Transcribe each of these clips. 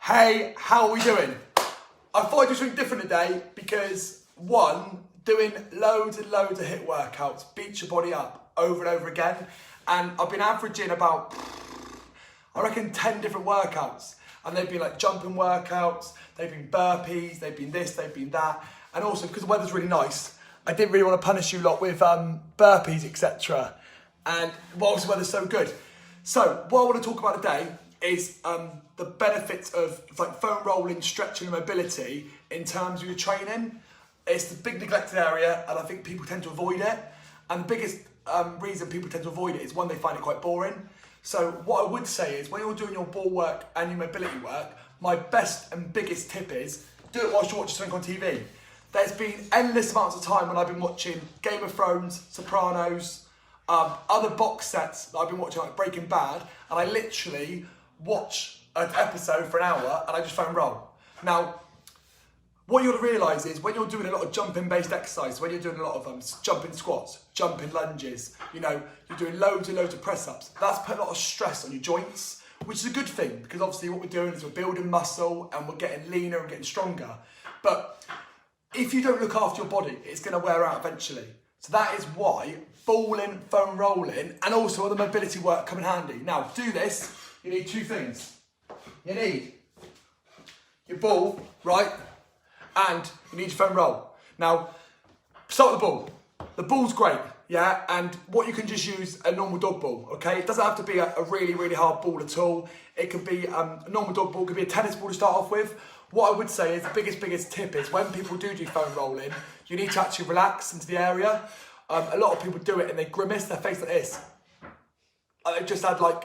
Hey, how are we doing? I thought I'd do something different today because one, doing loads and loads of HIIT workouts beats your body up over and over again. And I've been averaging about, I reckon 10 different workouts. And they've been like jumping workouts, they've been burpees, they've been this, they've been that. And also because the weather's really nice, I didn't really want to punish you lot with burpees, etc. And well, obviously the weather's so good. So what I want to talk about today is the benefits of like foam rolling, stretching and mobility in terms of your training. It's the big neglected area and I think people tend to avoid it. And the biggest reason people tend to avoid it is one, they find it quite boring. So what I would say is when you're doing your ball work and your mobility work, my best and biggest tip is do it whilst you're watching something on TV. There's been endless amounts of time when I've been watching Game of Thrones, Sopranos, other box sets that I've been watching like Breaking Bad, and I literally watch an episode for an hour and I just foam roll. Now, what you got to realise is when you're doing a lot of jumping based exercise, when you're doing a lot of jumping squats, jumping lunges, you know, you're doing loads and loads of press ups, that's putting a lot of stress on your joints, which is a good thing because obviously what we're doing is we're building muscle and we're getting leaner and getting stronger. But if you don't look after your body, it's going to wear out eventually. So that is why balling, foam rolling, and also other mobility work come in handy. Now, to do this, you need two things. You need your ball, right? And you need your foam roll. Now, start with the ball. The ball's great, yeah? And what you can just use a normal dog ball, okay? It doesn't have to be a really, really hard ball at all. It could be a normal dog ball, it could be a tennis ball to start off with. What I would say is the biggest tip is when people do foam rolling, you need to actually relax into the area. A lot of people do it and they grimace, their face like this. They've just had like,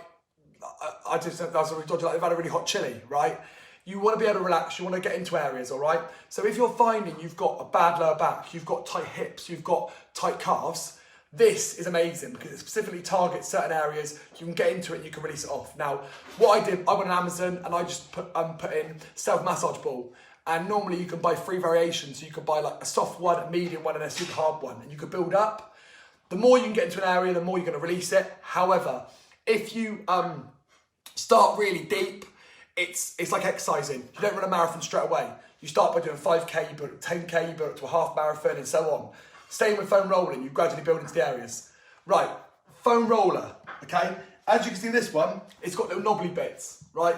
that's a really dodgy, like they've had a really hot chili, right? You want to be able to relax, you want to get into areas, all right? So if you're finding you've got a bad lower back, you've got tight hips, you've got tight calves, this is amazing because it specifically targets certain areas. You can get into it and you can release it off. Now, what I did, I went on Amazon and I just put in self-massage ball. And normally you can buy 3 variations. So you can buy like a soft one, a medium one and a super hard one. And you can build up. The more you can get into an area, the more you're going to release it. However, if you start really deep, it's like exercising. You don't run a marathon straight away. You start by doing 5K, you build up to 10K, you build up to a half marathon and so on. Same with foam rolling, you gradually build into the areas. Right, foam roller, okay? As you can see in this one, it's got little knobbly bits, right?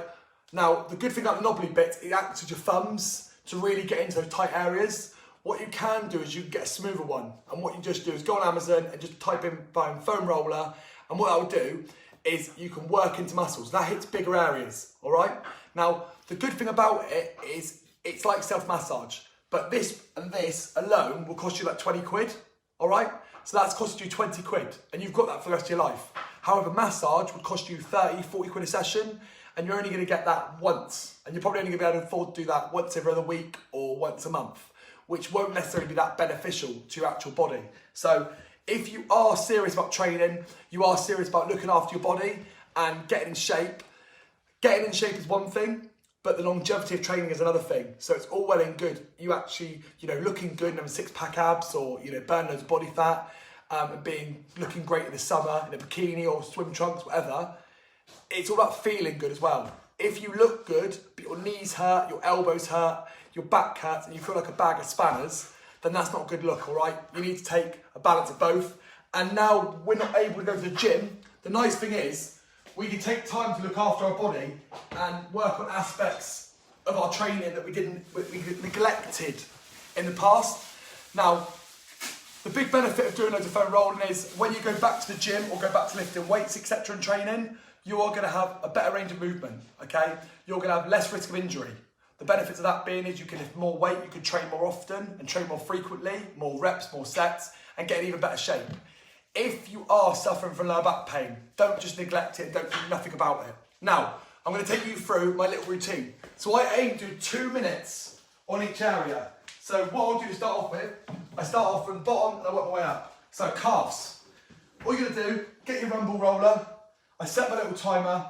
Now, the good thing about the knobbly bits, it acts as your thumbs to really get into those tight areas. What you can do is you can get a smoother one. And what you just do is go on Amazon and just type in foam roller. And what that will do is you can work into muscles. That hits bigger areas, all right? Now, the good thing about it is it's like self-massage, but this and this alone will cost you like 20 quid, all right? So that's costed you 20 quid, and you've got that for the rest of your life. However, massage would cost you 30, 40 quid a session, and you're only gonna get that once, and you're probably only gonna be able to afford to do that once every other week or once a month, which won't necessarily be that beneficial to your actual body. So if you are serious about training, you are serious about looking after your body and getting in shape is one thing, but the longevity of training is another thing. So it's all well and good. You actually, looking good and having 6-pack abs or, burning loads of body fat and looking great in the summer in a bikini or swim trunks, whatever. It's all about feeling good as well. If you look good, but your knees hurt, your elbows hurt, your back hurts, and you feel like a bag of spanners, then that's not a good look, all right? You need to take a balance of both. And now we're not able to go to the gym. The nice thing is, we can take time to look after our body and work on aspects of our training that we neglected in the past. Now, the big benefit of doing loads of foam rolling is when you go back to the gym or go back to lifting weights, etc. and training, you are going to have a better range of movement, okay? You're going to have less risk of injury. The benefits of that being is you can lift more weight, you can train more often and train more frequently, more reps, more sets, and get in even better shape. If you are suffering from lower back pain, don't just neglect it, don't do nothing about it. Now, I'm going to take you through my little routine. So I aim to do 2 minutes on each area. So what I'll do to start off with, I start off from the bottom and I work my way up. So calves. All you're going to do, get your rumble roller. I set my little timer,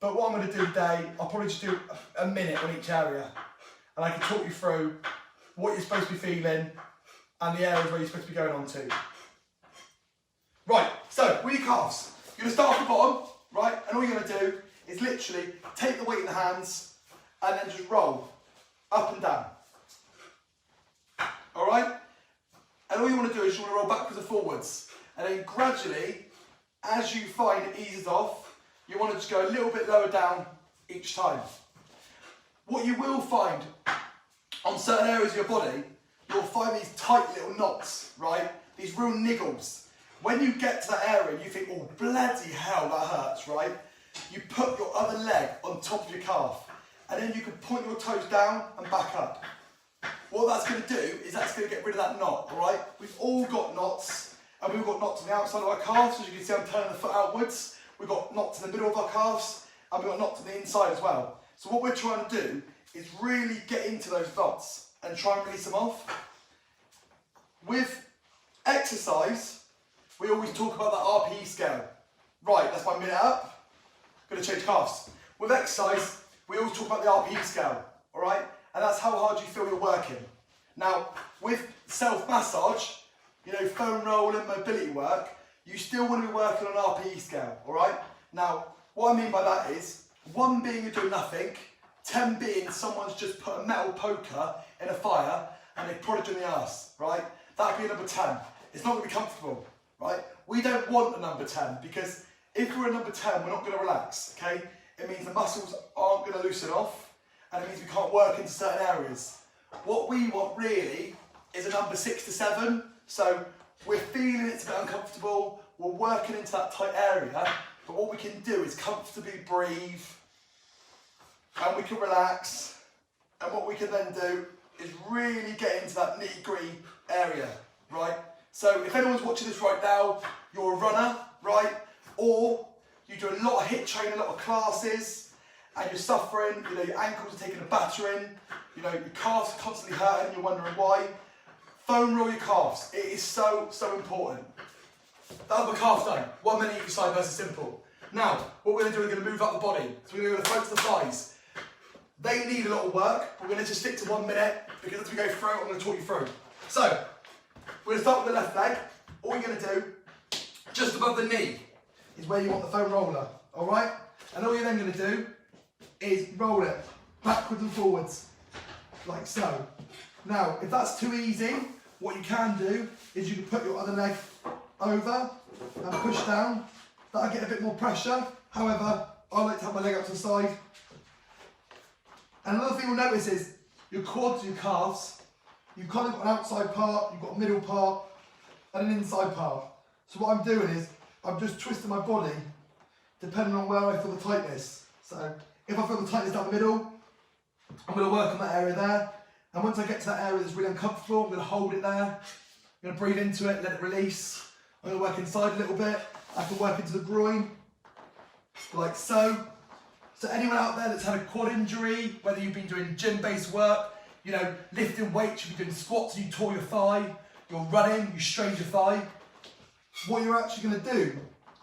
but what I'm going to do today, I'll probably just do a minute on each area. And I can talk you through what you're supposed to be feeling and the areas where you're supposed to be going on to. Right, so with your calves, you're going to start off the bottom, right? And all you're going to do is literally take the weight in the hands and then just roll up and down. All right? And all you want to do is you want to roll backwards and forwards. And then gradually, as you find it eases off, you want to just go a little bit lower down each time. What you will find on certain areas of your body, you'll find these tight little knots, right? These real niggles. When you get to that area, you think, oh, bloody hell, that hurts, right? You put your other leg on top of your calf, and then you can point your toes down and back up. What that's going to do is that's going to get rid of that knot, all right? We've all got knots, and we've got knots on the outside of our calves. As you can see, I'm turning the foot outwards. We've got knots in the middle of our calves, and we've got knots on the inside as well. So what we're trying to do is really get into those knots and try and release them off. With exercise, we always talk about the RPE scale. Right, that's my minute up. Going to change calves. With exercise, we always talk about the RPE scale, all right? And that's how hard you feel you're working. Now, with self-massage, you know, foam rolling, mobility work, you still want to be working on an RPE scale, all right? Now, what I mean by that is, 1 being you're doing nothing, 10 being someone's just put a metal poker in a fire and they prodded you in the arse, right? That'd be a number 10. It's not going to be comfortable, right? We don't want a number 10 because if we're a number 10, we're not going to relax, okay? It means the muscles aren't going to loosen off and it means we can't work into certain areas. What we want really is a number 6 to 7. So we're feeling it's a bit uncomfortable, we're working into that tight area, but what we can do is comfortably breathe and we can relax, and what we can then do is really get into that nitty-gritty area, right? So if anyone's watching this right now, you're a runner, right? Or you do a lot of HIIT training, a lot of classes, and you're suffering, you know, your ankles are taking a battering, you know, your calves are constantly hurting, you're wondering why. Foam roll your calves. It is so, so important. That's my calf done. 1 minute each side, nice and simple. Now, what we're going to do, we're going to move up the body. So we're going to go front to the thighs. They need a lot of work. We're going to just stick to 1 minute because as we go through, I'm going to talk you through. So, we're going to start with the left leg. All you're going to do, just above the knee, is where you want the foam roller. All right? And all you're then going to do is roll it backwards and forwards, like so. Now, if that's too easy, what you can do is you can put your other leg over and push down. That'll get a bit more pressure. However, I like to have my leg up to the side. And another thing you'll notice is your quads, your calves, you've kind of got an outside part, you've got a middle part, and an inside part. So what I'm doing is, I'm just twisting my body depending on where I feel the tightness. So if I feel the tightness down the middle, I'm going to work on that area there. And once I get to that area that's really uncomfortable, I'm going to hold it there. I'm going to breathe into it, let it release. I'm going to work inside a little bit. I can work into the groin, like so. So anyone out there that's had a quad injury, whether you've been doing gym-based work, you know, lifting weights, you've been doing squats, you tore your thigh, you're running, you strained your thigh. What you're actually going to do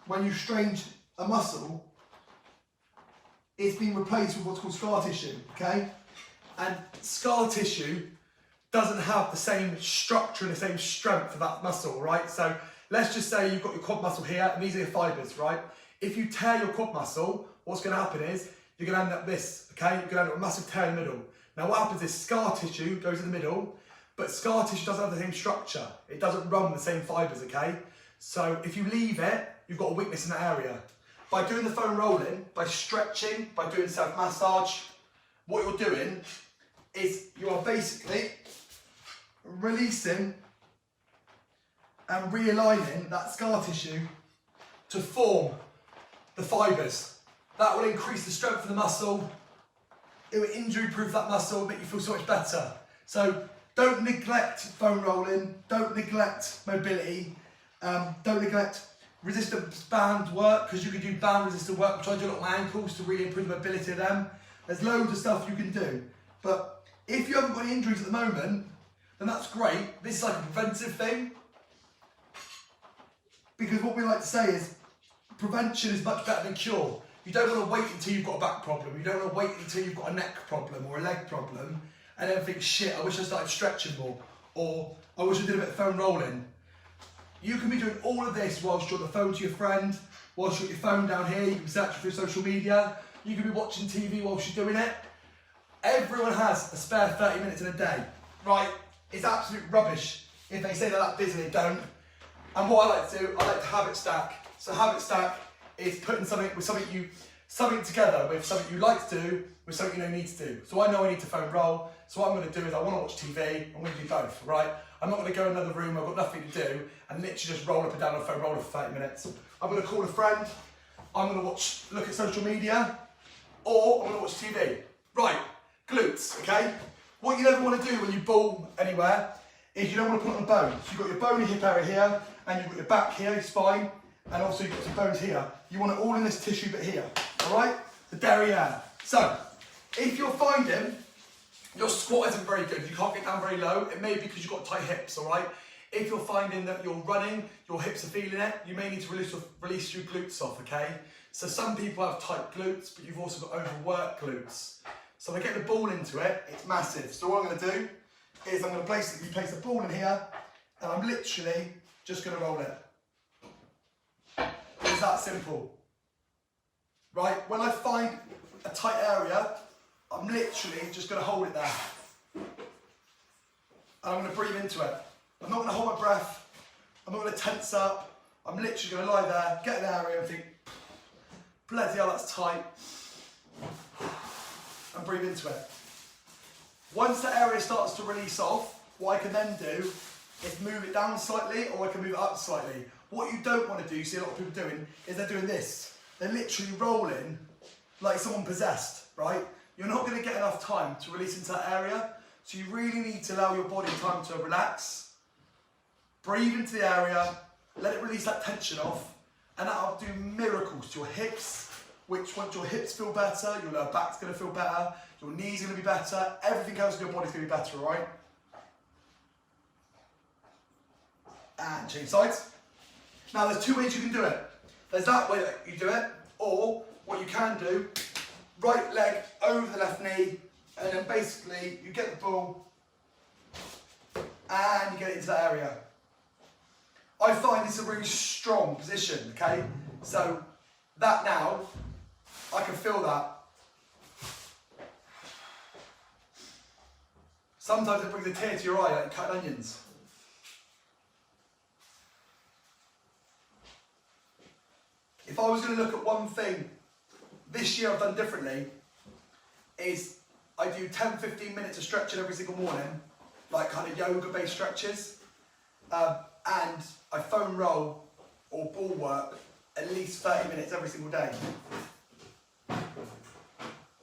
when you strain a muscle is being replaced with what's called scar tissue, okay? And scar tissue doesn't have the same structure and the same strength of that muscle, right? So let's just say you've got your quad muscle here and these are your fibres, right? If you tear your quad muscle, what's going to happen is you're going to end up this, okay? You're going to end up with a massive tear in the middle. Now what happens is scar tissue goes in the middle, but scar tissue doesn't have the same structure. It doesn't run with the same fibres, okay? So if you leave it, you've got a weakness in that area. By doing the foam rolling, by stretching, by doing self-massage, what you're doing is you are basically releasing and realigning that scar tissue to form the fibres. That will increase the strength of the muscle. It will injury-proof that muscle, make you feel so much better. So don't neglect foam rolling, don't neglect mobility, don't neglect resistance band work, because you can do band resistant work, which I do a lot on my ankles to really improve the mobility of them. There's loads of stuff you can do. But if you haven't got any injuries at the moment, then that's great. This is like a preventive thing. Because what we like to say is, prevention is much better than cure. You don't want to wait until you've got a back problem. You don't want to wait until you've got a neck problem or a leg problem and then think, shit, I wish I started stretching more, or I wish I did a bit of foam rolling. You can be doing all of this whilst you're on the phone to your friend, whilst you've got your phone down here, you can search through social media, you can be watching TV whilst you're doing it. Everyone has a spare 30 minutes in a day, right? It's absolute rubbish if they say they're that busy, they don't. And what I like to do, I like to habit stack. So habit stack is putting something together with something you like to do with something you don't need to do. So I know I need to foam roll. So what I'm going to do is I want to watch TV. I'm going to do both, right? I'm not going to go in another room. I've got nothing to do and literally just roll up and down on a foam roller for 30 minutes. I'm going to call a friend. I'm going to look at social media, or I'm going to watch TV. Right, glutes, okay? What you never want to do when you ball anywhere is you don't want to put it on the bone. So you've got your bony hip area here, and you've got your back here, your spine, and also you've got some bones here. You want it all in this tissue bit here, all right? The derriere. So, if you're finding your squat isn't very good, you can't get down very low, it may be because you've got tight hips, all right? If you're finding that you're running, your hips are feeling it, you may need to release your glutes off, okay? So some people have tight glutes, but you've also got overworked glutes. So if I get the ball into it, it's massive. So what I'm going to do is I'm going to place the ball in here, and I'm literally just going to roll it. It's that simple. Right, when I find a tight area, I'm literally just going to hold it there. And I'm going to breathe into it. I'm not going to hold my breath. I'm not going to tense up. I'm literally going to lie there, get an area and think, bloody hell, that's tight. And breathe into it. Once that area starts to release off, what I can then do is move it down slightly, or I can move it up slightly. What you don't want to do, you see a lot of people doing, is they're doing this. They're literally rolling like someone possessed, right? You're not going to get enough time to release into that area, so you really need to allow your body time to relax. Breathe into the area, let it release that tension off, and that'll do miracles to your hips, which once your hips feel better, your lower back's going to feel better, your knees are going to be better, everything else in your body's going to be better, all right? And change sides. Now there's two ways you can do it. There's that way that you do it, or what you can do, right leg over the left knee, and then basically you get the ball and you get it into that area. I find this a really strong position, okay? So that now, I can feel that. Sometimes it brings a tear to your eye, like cutting onions. If I was going to look at one thing this year I've done differently, is I do 10-15 minutes of stretching every single morning, like kind of yoga-based stretches, and I foam roll or ball work at least 30 minutes every single day.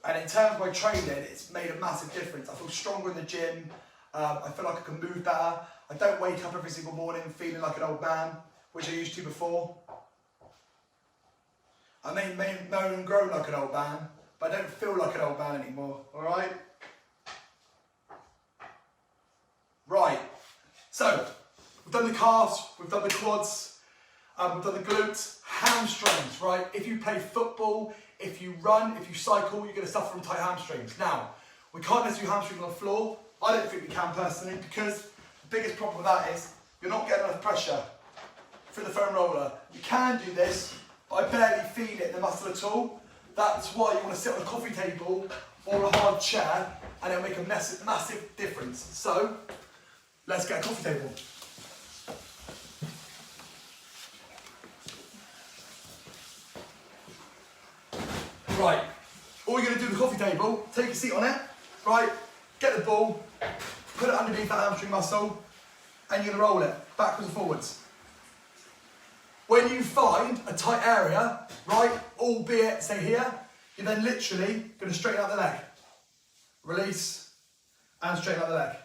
And in terms of my training, it's made a massive difference. I feel stronger in the gym, I feel like I can move better. I don't wake up every single morning feeling like an old man, which I used to before. I may moan and grow like an old man, but I don't feel like an old man anymore, alright? Right, so we've done the calves, we've done the quads, we've done the glutes, hamstrings, right? If you play football, if you run, if you cycle, you're going to suffer from tight hamstrings. Now, we can't necessarily do hamstrings on the floor. I don't think we can personally, because the biggest problem with that is you're not getting enough pressure through the foam roller. You can do this, but I barely feel it in the muscle at all. That's why you want to sit on a coffee table or a hard chair, and it'll make a massive difference. So, let's get a coffee table. Right, all you're going to do with the coffee table, take a seat on it, right, get the ball, put it underneath that hamstring muscle, and you're going to roll it backwards and forwards. When you find a tight area, right, albeit, say here, you're then literally going to straighten out the leg. Release, and straighten out the leg.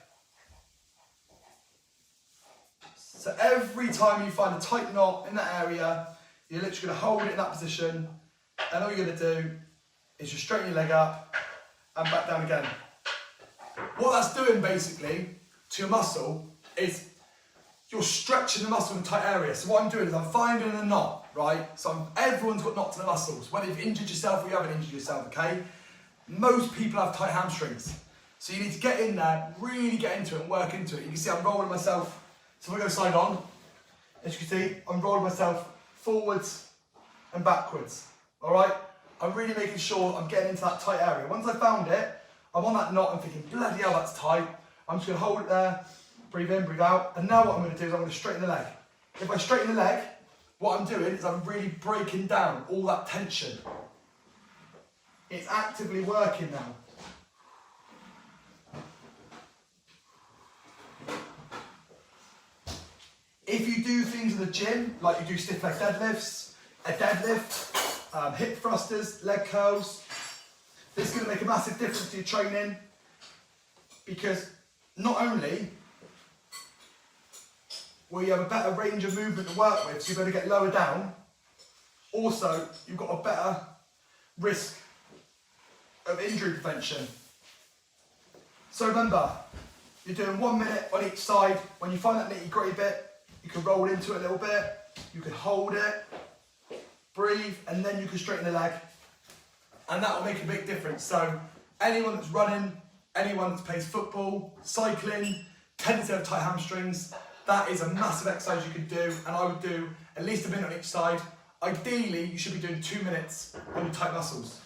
So every time you find a tight knot in that area, you're literally going to hold it in that position, and all you're going to do is just straighten your leg up and back down again. What that's doing basically to your muscle is you're stretching the muscle in a tight area. So what I'm doing is I'm finding a knot, right? So everyone's got knots in the muscles, whether you've injured yourself or you haven't injured yourself, okay? Most people have tight hamstrings. So you need to get in there, really get into it and work into it. You can see I'm rolling myself. So if I go side on, as you can see, I'm rolling myself forwards and backwards, all right? I'm really making sure I'm getting into that tight area. Once I found it, I'm on that knot and thinking, bloody hell, that's tight. I'm just going to hold it there, breathe in, breathe out. And now what I'm going to do is I'm going to straighten the leg. If I straighten the leg, what I'm doing is I'm really breaking down all that tension. It's actively working now. If you do things in the gym, like you do stiff leg deadlifts, a deadlift, hip thrusters, leg curls, this is going to make a massive difference to your training, because not only will you have a better range of movement to work with, so you're going to get lower down, also you've got a better risk of injury prevention. So remember, you're doing 1 minute on each side. When you find that nitty-gritty bit, you can roll into it a little bit, you can hold it, breathe, and then you can straighten the leg. And that will make a big difference. So anyone that's running, anyone that plays football, cycling, tendency to have tight hamstrings, that is a massive exercise you can do, and I would do at least a minute on each side. Ideally, you should be doing 2 minutes on your tight muscles.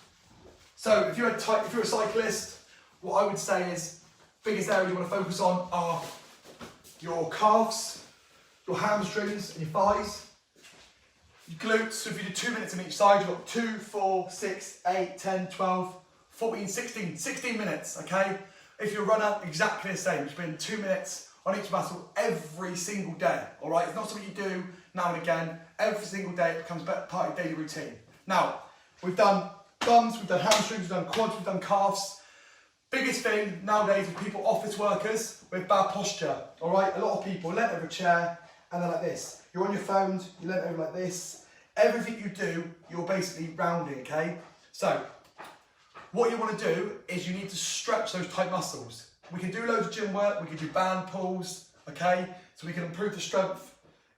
So if you're a cyclist, what I would say is, biggest areas you want to focus on are your calves, your hamstrings and your thighs, your glutes. So if you do 2 minutes on each side, you've got 2, 4, 6, 8, 10, 12, 14, 16 minutes, okay? If you're a runner, exactly the same. You're spending 2 minutes on each muscle every single day, all right? It's not something you do now and again. Every single day it becomes part of your daily routine. Now, we've done thumbs, we've done hamstrings, we've done quads, we've done calves. Biggest thing nowadays with people, office workers, with bad posture, all right? A lot of people leant over a chair and they're like this. You're on your phones, you leant over like this. Everything you do, you're basically rounding, okay? So, what you want to do is you need to stretch those tight muscles. We can do loads of gym work, we can do band pulls, okay? So we can improve the strength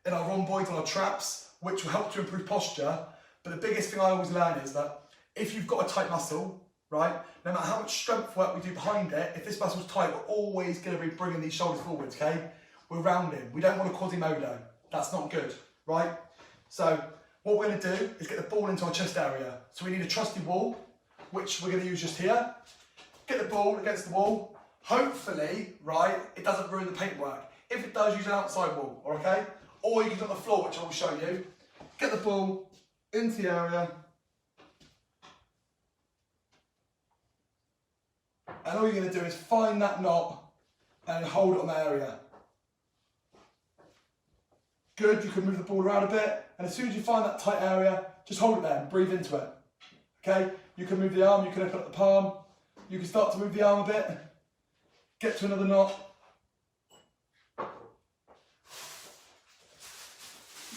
in our rhomboids and our traps, which will help to improve posture. But the biggest thing I always learn is that if you've got a tight muscle, right, no matter how much strength work we do behind it, if this muscle's tight, we're always going to be bringing these shoulders forwards, okay? We're rounding. We don't want a Quasimodo. That's not good, right? So what we're going to do is get the ball into our chest area. So we need a trusty wall, which we're going to use just here. Get the ball against the wall. Hopefully, right, it doesn't ruin the paintwork. If it does, use an outside wall, okay? Or you can do it on the floor, which I will show you. Get the ball into the area. And all you're going to do is find that knot and hold it on that area. Good, you can move the ball around a bit, and as soon as you find that tight area, just hold it there and breathe into it. Okay? You can move the arm, you can open up the palm, you can start to move the arm a bit, get to another knot.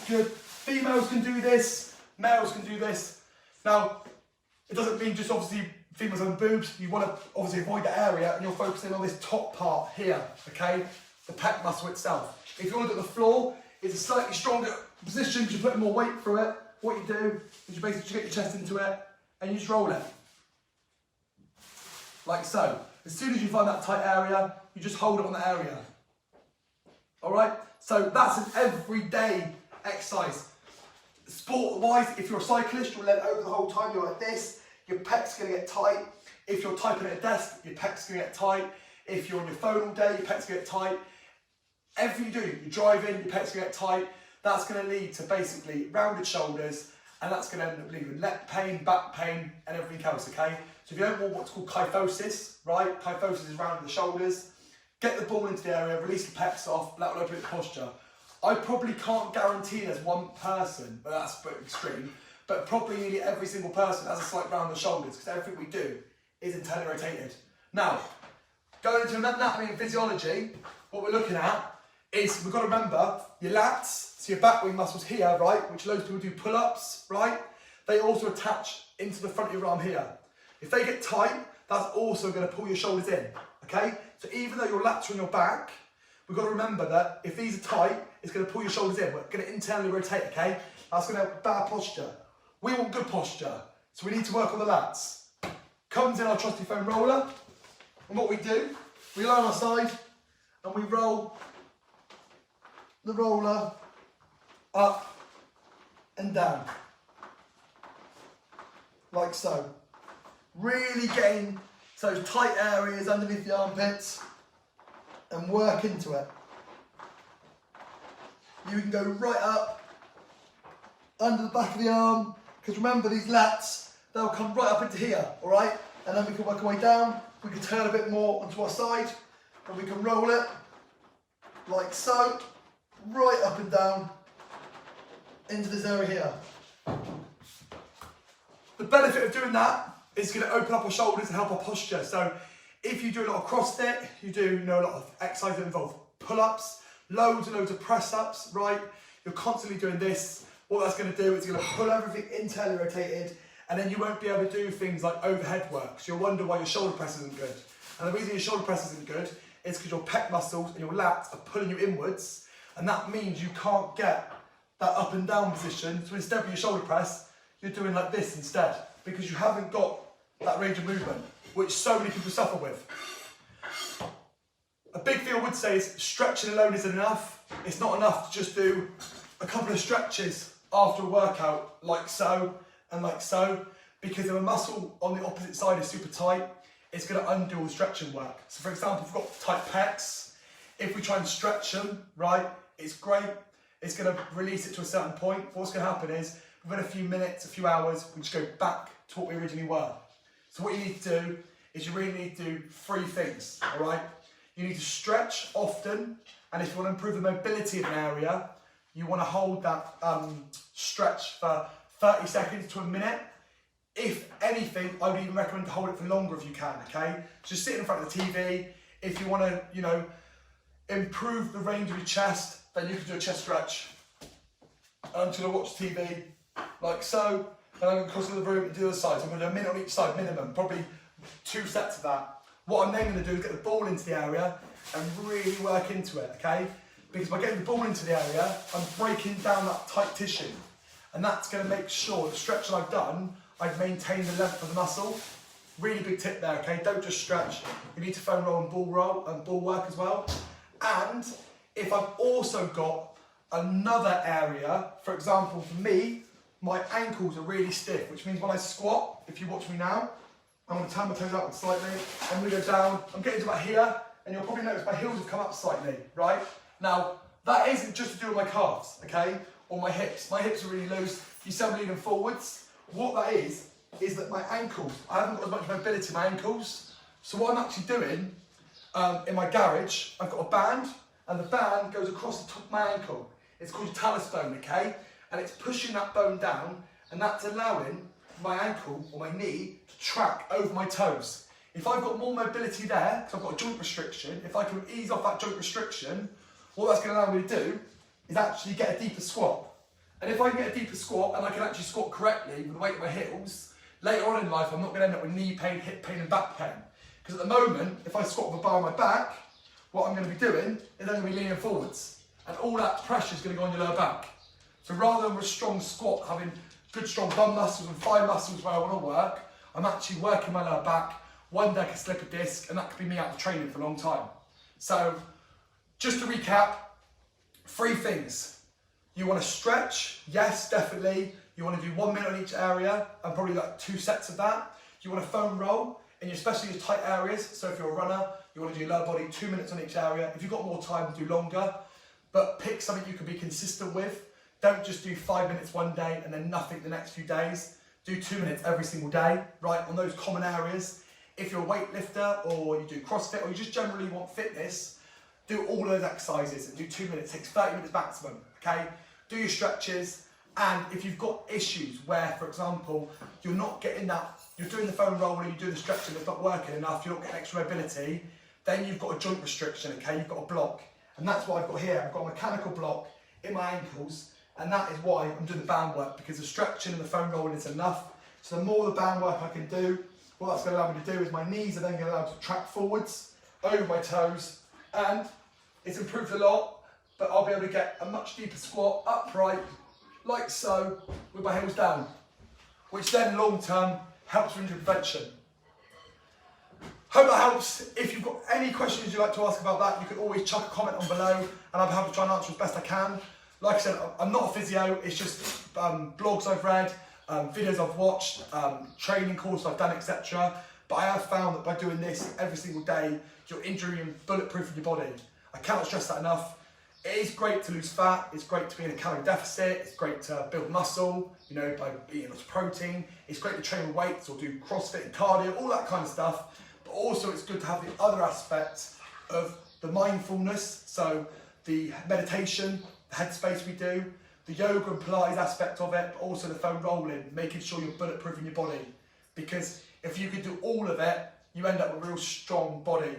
Good. Females can do this, males can do this. Now, it doesn't mean just obviously females having boobs. You want to obviously avoid that area, and you're focusing on this top part here, okay? The pec muscle itself. If you want to do it on the floor, it's a slightly stronger position because you're putting more weight through it. What you do is you basically just get your chest into it and you just roll it. Like so. As soon as you find that tight area, you just hold it on the area. Alright? So that's an everyday exercise. Sport-wise, if you're a cyclist, you're leant over the whole time, you're like this, your pec's going to get tight. If you're typing at a desk, your pec's going to get tight. If you're on your phone all day, your pec's going to get tight. Everything you do, you're driving, your pec's going to get tight. That's going to lead to basically rounded shoulders, and that's going to end up leading with neck pain, back pain, and everything else, okay? So if you don't want what's called kyphosis, right? Kyphosis is rounding the shoulders. Get the ball into the area, release the pecs off, that will open up the posture. I probably can't guarantee there's one person, but that's a bit extreme, but probably nearly every single person has a slight round of the shoulders, because everything we do is internally rotated. Now, going into anatomy and physiology, what we're looking at is, we've got to remember, your lats, so your back wing muscles here, right, which loads of people do pull-ups, right, they also attach into the front of your arm here. If they get tight, that's also going to pull your shoulders in, okay? So even though your lats are on your back, we've got to remember that if these are tight, it's going to pull your shoulders in. We're going to internally rotate, okay? That's going to have bad posture. We want good posture, so we need to work on the lats. Comes in our trusty foam roller, and what we do, we lie on our side, and we roll the roller up and down, like so. Really getting So tight areas underneath the armpits and work into it. You can go right up under the back of the arm, because remember these lats, they'll come right up into here, all right? And then we can work our way down. We can turn a bit more onto our side, and we can roll it like so, right up and down into this area here. The benefit of doing that is going to open up our shoulders and help our posture. So if you do a lot of CrossFit, you do a lot of exercises that involve pull-ups, loads and loads of press-ups, right? You're constantly doing this. What that's going to do is going to pull everything internally rotated, and then you won't be able to do things like overhead work. So you'll wonder why your shoulder press isn't good. And the reason your shoulder press isn't good is because your pec muscles and your lats are pulling you inwards, and that means you can't get that up and down position. So instead of your shoulder press, you're doing like this instead, because you haven't got that range of movement, which so many people suffer with. A big thing I would say is stretching alone isn't enough. It's not enough to just do a couple of stretches after a workout, like so and like so, because if a muscle on the opposite side is super tight, it's going to undo all the stretching work. So for example, if we've got tight pecs, if we try and stretch them, right, it's great. It's going to release it to a certain point. But what's going to happen is, within a few minutes, a few hours, we just go back to what we originally were. So what you need to do is you really need to do 3 things, all right? You need to stretch often, and if you want to improve the mobility of an area, you want to hold that stretch for 30 seconds to a minute. If anything, I would even recommend to hold it for longer if you can, okay? Just sit in front of the TV. If you want to, improve the range of your chest, then you can do a chest stretch. I'm just going to watch TV like so, and I'm going to cross the room and do the other side. So I'm going to do a minute on each side minimum, probably 2 sets of that. What I'm then going to do is get the ball into the area and really work into it, okay? Because by getting the ball into the area, I'm breaking down that tight tissue. And that's going to make sure the stretch that I've done, I've maintained the length of the muscle. Really big tip there, okay? Don't just stretch. You need to foam roll and ball work as well. And if I've also got another area, for example, for me, my ankles are really stiff, which means when I squat, if you watch me now, I'm going to turn my toes outward slightly, I'm going to go down, I'm getting to about here, and you'll probably notice my heels have come up slightly, right? Now, that isn't just to do with my calves, okay, or my hips. My hips are really loose, you see I'm leaning forwards. What that is that my ankles, I haven't got as much mobility in my ankles, so what I'm actually doing, in my garage, I've got a band, and the band goes across the top of my ankle. It's called a talus bone, okay? And it's pushing that bone down, and that's allowing my ankle or my knee to track over my toes. If I've got more mobility there, because I've got a joint restriction, if I can ease off that joint restriction, what that's going to allow me to do is actually get a deeper squat. And if I can get a deeper squat and I can actually squat correctly with the weight of my heels, later on in life I'm not going to end up with knee pain, hip pain and back pain. Because at the moment, if I squat with a bar on my back, what I'm going to be doing is I'm going to be leaning forwards. And all that pressure is going to go on your lower back. So rather than with a strong squat, having good strong bum muscles and thigh muscles where I want to work, I'm actually working my lower back. One day I can slip a disc, and that could be me out of training for a long time. So just to recap, 3 things. You want to stretch, yes, definitely. You want to do 1 minute on each area, and probably like 2 sets of that. You want to foam roll, especially your tight areas. So if you're a runner, you want to do lower body, 2 minutes on each area. If you've got more time, do longer. But pick something you can be consistent with. Don't just do 5 minutes one day and then nothing the next few days. Do 2 minutes every single day, right, on those common areas. If you're a weightlifter or you do CrossFit or you just generally want fitness, do all those exercises and do 2 minutes. It takes 30 minutes maximum, okay? Do your stretches, and if you've got issues where, for example, you're not getting that, you're doing the foam roll and you're doing the stretching, it's not working enough, you're not getting extra mobility, then you've got a joint restriction, okay? You've got a block. And that's what I've got here. I've got a mechanical block in my ankles, and that is why I'm doing the band work, because the stretching and the foam rolling is enough. So the more the band work I can do, what that's going to allow me to do is my knees are then going to allow me to track forwards over my toes, and it's improved a lot, but I'll be able to get a much deeper squat upright, like so, with my heels down, which then long term helps with injury prevention. Hope that helps. If you've got any questions you'd like to ask about that, you can always chuck a comment on below, and I'll be happy to try and answer as best I can. Like I said, I'm not a physio, it's just blogs I've read, videos I've watched, training courses I've done, etc. but I have found that by doing this every single day, you're injuring and bulletproofing your body. I cannot stress that enough. It is great to lose fat, it's great to be in a calorie deficit, it's great to build muscle, you know, by eating lots of protein. It's great to train with weights or do CrossFit and cardio, all that kind of stuff. But also it's good to have the other aspects of the mindfulness, so the meditation, the headspace we do, the yoga and Pilates aspect of it, but also the foam rolling, making sure you're bulletproofing your body. Because if you can do all of it, you end up with a real strong body.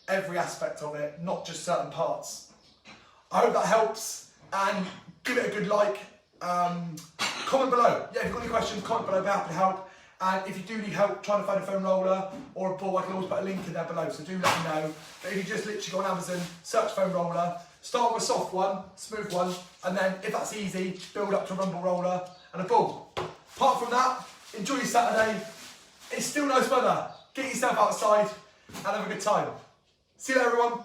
Every aspect of it, not just certain parts. I hope that helps, and give it a good like. Comment below. Yeah, if you've got any questions, comment below, I'll be happy to help. And if you do need help trying to find a foam roller or a ball, I can always put a link in there below, so do let me know. But if you just literally go on Amazon, search foam roller, start with a soft one, smooth one, and then if that's easy, build up to a rumble roller and a ball. Apart from that, enjoy your Saturday. It's still nice weather. Get yourself outside and have a good time. See you later, everyone.